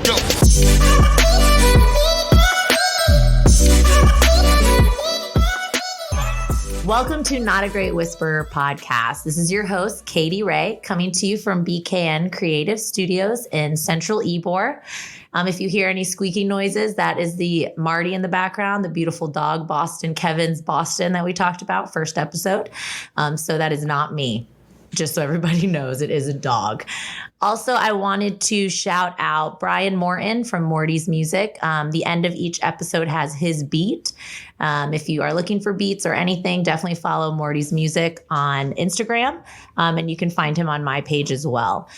Go. Welcome to Not a Great Whisperer podcast. This is your host, Katy Rey, coming to you from BKN Creative Studios in Central Ybor. If you hear any squeaking noises, that is the Marty in the background, the beautiful dog, Boston, Kevin's Boston that we talked about first episode. So that is not me. Just so everybody knows, it is a dog. Also, I wanted to shout out Brian Morton from Morty's Music. The end of each episode has his beat. If you are looking for beats or anything, definitely follow Morty's Music on Instagram. And you can find him on my page as well.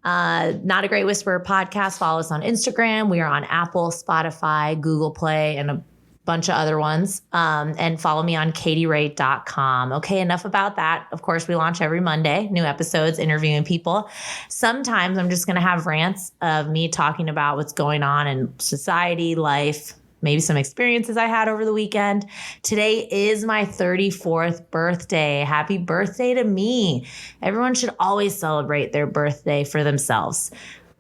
Not a Great Whisperer podcast. Follow us on Instagram. We are on Apple, Spotify, Google Play, and a bunch of other ones. And follow me on katyrey.com. Okay, enough about that. Of course, we launch every Monday, new episodes, interviewing people. Sometimes I'm just going to have rants of me talking about what's going on in society, life, maybe some experiences I had over the weekend. Today is my 34th birthday. Happy birthday to me. Everyone should always celebrate their birthday for themselves.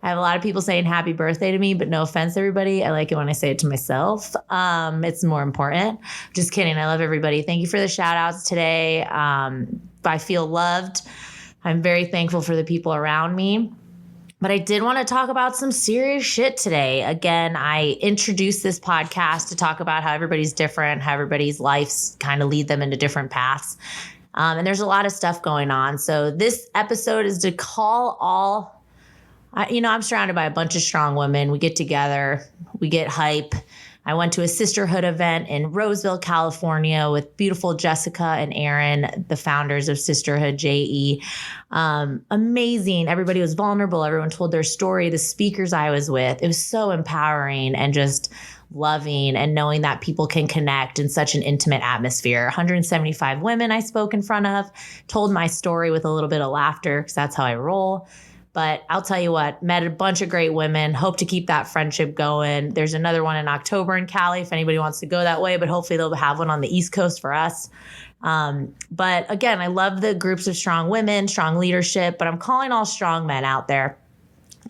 I have a lot of people saying happy birthday to me, but no offense, everybody. I like it when I say it to myself. It's more important. Just kidding. I love everybody. Thank you for the shout outs today. I feel loved. I'm very thankful for the people around me. But I did want to talk about some serious shit today. Again, I introduced this podcast to talk about how everybody's different, how everybody's lives kind of lead them into different paths. And there's a lot of stuff going on. So this episode is to call all... I'm surrounded by a bunch of strong women. We get together, we get hype. I went to a sisterhood event in Roseville, California with beautiful Jessica and Aaron, the founders of Sisterhood JE. Amazing. Everybody was vulnerable. Everyone told their story. The speakers I was with, it was so empowering and just loving, and knowing that people can connect in such an intimate atmosphere. 175 women I spoke in front of, told my story with a little bit of laughter because that's how I roll. But I'll tell you what, met a bunch of great women, hope to keep that friendship going. There's another one in October in Cali if anybody wants to go that way, but hopefully they'll have one on the East Coast for us. But again, I love the groups of strong women, strong leadership, but I'm calling all strong men out there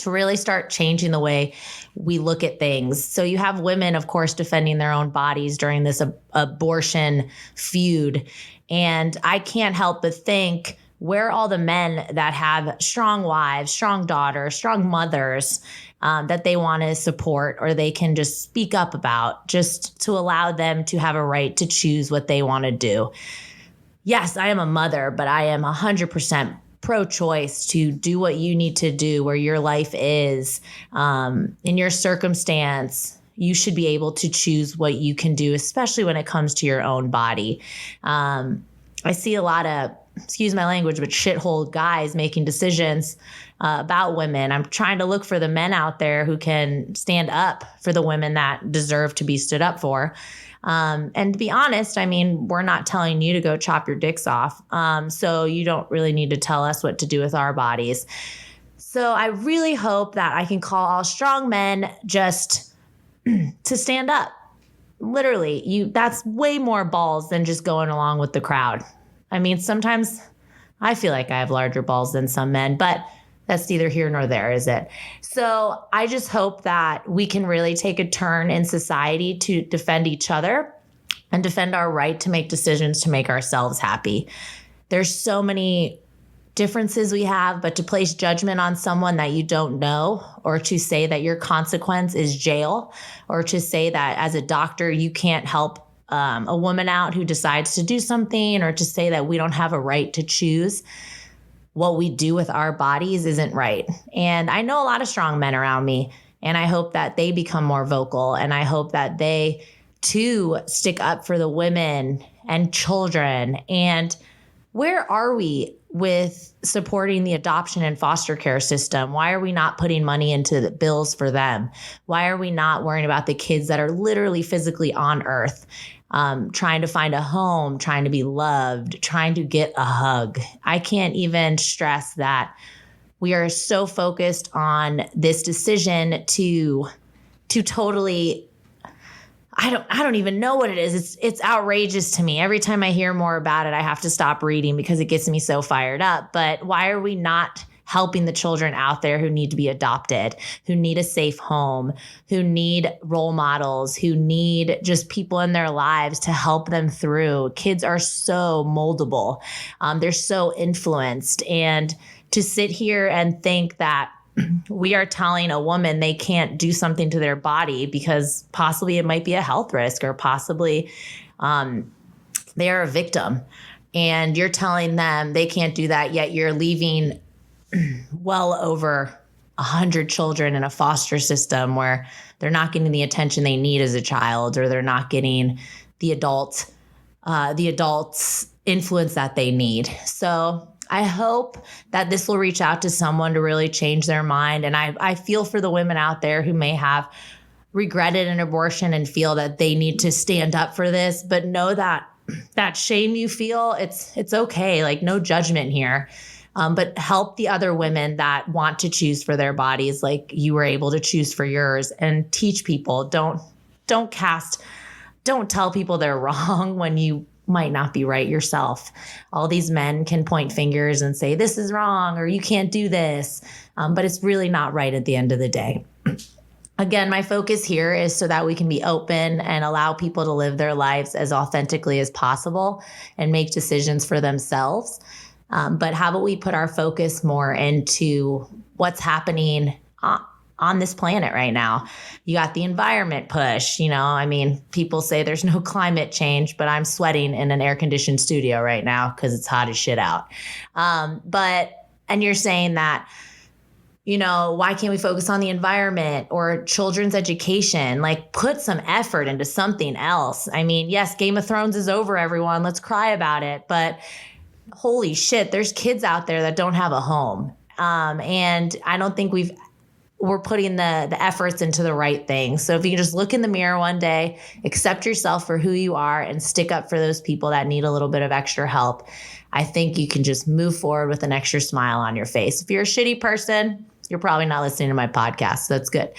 to really start changing the way we look at things. So you have women, of course, defending their own bodies during this abortion feud. And I can't help but think, where are all the men that have strong wives, strong daughters, strong mothers that they want to support or they can just speak up about, just to allow them to have a right to choose what they want to do? Yes, I am a mother, but I am 100% pro-choice to do what you need to do where your life is. In your circumstance, you should be able to choose what you can do, especially when it comes to your own body. I see a lot of, excuse my language, but shithole guys making decisions about women. I'm trying to look for the men out there who can stand up for the women that deserve to be stood up for. And to be honest, I mean, we're not telling you to go chop your dicks off. So you don't really need to tell us what to do with our bodies. So I really hope that I can call all strong men just to stand up. Literally, that's way more balls than just going along with the crowd. I mean, sometimes I feel like I have larger balls than some men, but that's neither here nor there, is it? So I just hope that we can really take a turn in society to defend each other and defend our right to make decisions to make ourselves happy. There's so many differences we have, but to place judgment on someone that you don't know, or to say that your consequence is jail, or to say that as a doctor you can't help a woman out who decides to do something, or to say that we don't have a right to choose what we do with our bodies, isn't right. And I know a lot of strong men around me, and I hope that they become more vocal, and I hope that they too stick up for the women and children. And where are we with supporting the adoption and foster care system? Why are we not putting money into the bills for them? Why are we not worrying about the kids that are literally physically on earth? Trying to find a home, trying to be loved, trying to get a hug. I can't even stress that we are so focused on this decision to totally, I don't even know what it is. It's outrageous to me. Every time I hear more about it, I have to stop reading because it gets me so fired up. But why are we not helping the children out there who need to be adopted, who need a safe home, who need role models, who need just people in their lives to help them through. Kids are so moldable. They're so influenced. And to sit here and think that we are telling a woman they can't do something to their body because possibly it might be a health risk, or possibly they are a victim, and you're telling them they can't do that, yet you're leaving well over 100 children in a foster system where they're not getting the attention they need as a child, or they're not getting the adults influence that they need. So I hope that this will reach out to someone to really change their mind. And I feel for the women out there who may have regretted an abortion and feel that they need to stand up for this, but know that that shame you feel, it's okay. Like, no judgment here. But help the other women that want to choose for their bodies like you were able to choose for yours, and teach people. Don't tell people they're wrong when you might not be right yourself. All these men can point fingers and say, this is wrong, or you can't do this. But it's really not right at the end of the day. Again, my focus here is so that we can be open and allow people to live their lives as authentically as possible and make decisions for themselves. But how about we put our focus more into what's happening on this planet right now? You got the environment push. I mean, people say there's no climate change, but I'm sweating in an air-conditioned studio right now because it's hot as shit out. And you're saying that, why can't we focus on the environment or children's education? Like, put some effort into something else. I mean, yes, Game of Thrones is over, everyone. Let's cry about it. But holy shit, there's kids out there that don't have a home. And I don't think we're putting the efforts into the right things. So if you can just look in the mirror one day, accept yourself for who you are, and stick up for those people that need a little bit of extra help, I think you can just move forward with an extra smile on your face. If you're a shitty person, you're probably not listening to my podcast, so that's good.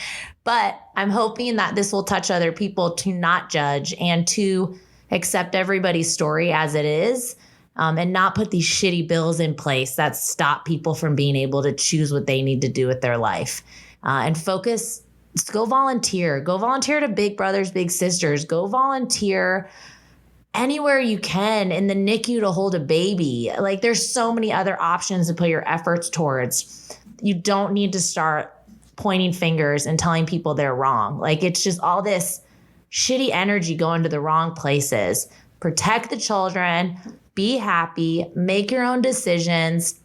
But I'm hoping that this will touch other people to not judge and to accept everybody's story as it is, and not put these shitty bills in place that stop people from being able to choose what they need to do with their life. And focus, go volunteer. Go volunteer to Big Brothers, Big Sisters. Go volunteer anywhere you can in the NICU to hold a baby. Like, there's so many other options to put your efforts towards. You don't need to start pointing fingers and telling people they're wrong. Like, it's just all this shitty energy going to the wrong places. Protect the children, be happy, make your own decisions,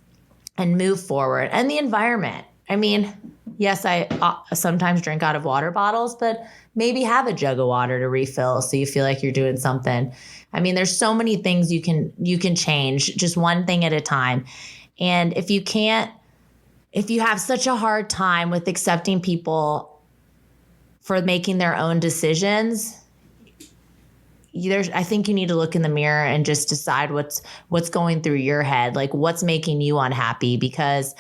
and move forward. And the environment. I mean, yes, I sometimes drink out of water bottles, but maybe have a jug of water to refill so you feel like you're doing something. I mean, there's so many things you can change, just one thing at a time. And if you have such a hard time with accepting people for making their own decisions, I think you need to look in the mirror and just decide what's going through your head, like what's making you unhappy, because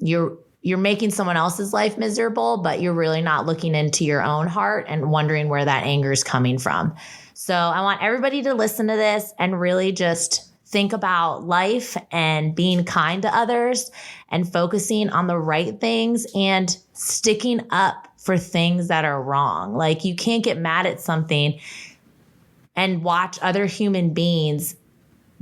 you're making someone else's life miserable, but you're really not looking into your own heart and wondering where that anger is coming from. So I want everybody to listen to this and really just think about life and being kind to others and focusing on the right things and sticking up for things that are wrong. Like, you can't get mad at something and watch other human beings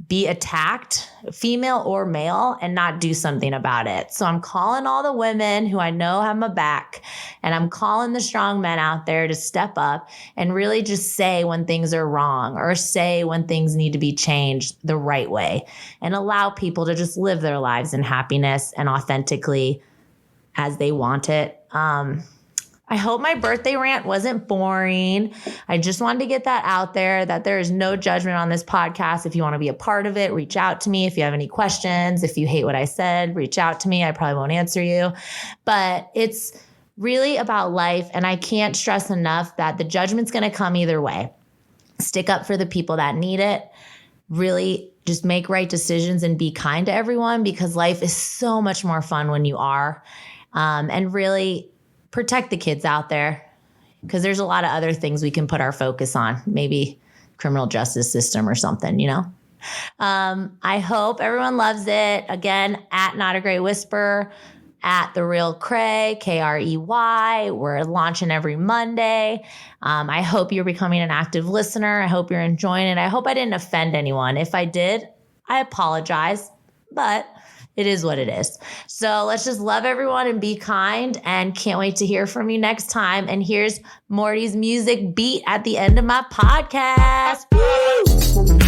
be attacked, female or male, and not do something about it. So I'm calling all the women who I know have my back, and I'm calling the strong men out there to step up and really just say when things are wrong, or say when things need to be changed the right way, and allow people to just live their lives in happiness and authentically as they want it. I hope my birthday rant wasn't boring. I just wanted to get that out there, that there is no judgment on this podcast. If you want to be a part of it, reach out to me. If you have any questions, if you hate what I said, reach out to me. I probably won't answer you. But it's really about life. And I can't stress enough that the judgment's going to come either way. Stick up for the people that need it. Really just make right decisions and be kind to everyone, because life is so much more fun when you are. And really protect the kids out there, because there's a lot of other things we can put our focus on. Maybe criminal justice system or something, I hope everyone loves it. Again, at Not a Great Whisper, at The Real Krey, Krey. We're launching every Monday. I hope you're becoming an active listener. I hope you're enjoying it. I hope I didn't offend anyone. If I did, I apologize, but it is what it is. So let's just love everyone and be kind, and can't wait to hear from you next time. And here's Morty's music beat at the end of my podcast. Woo!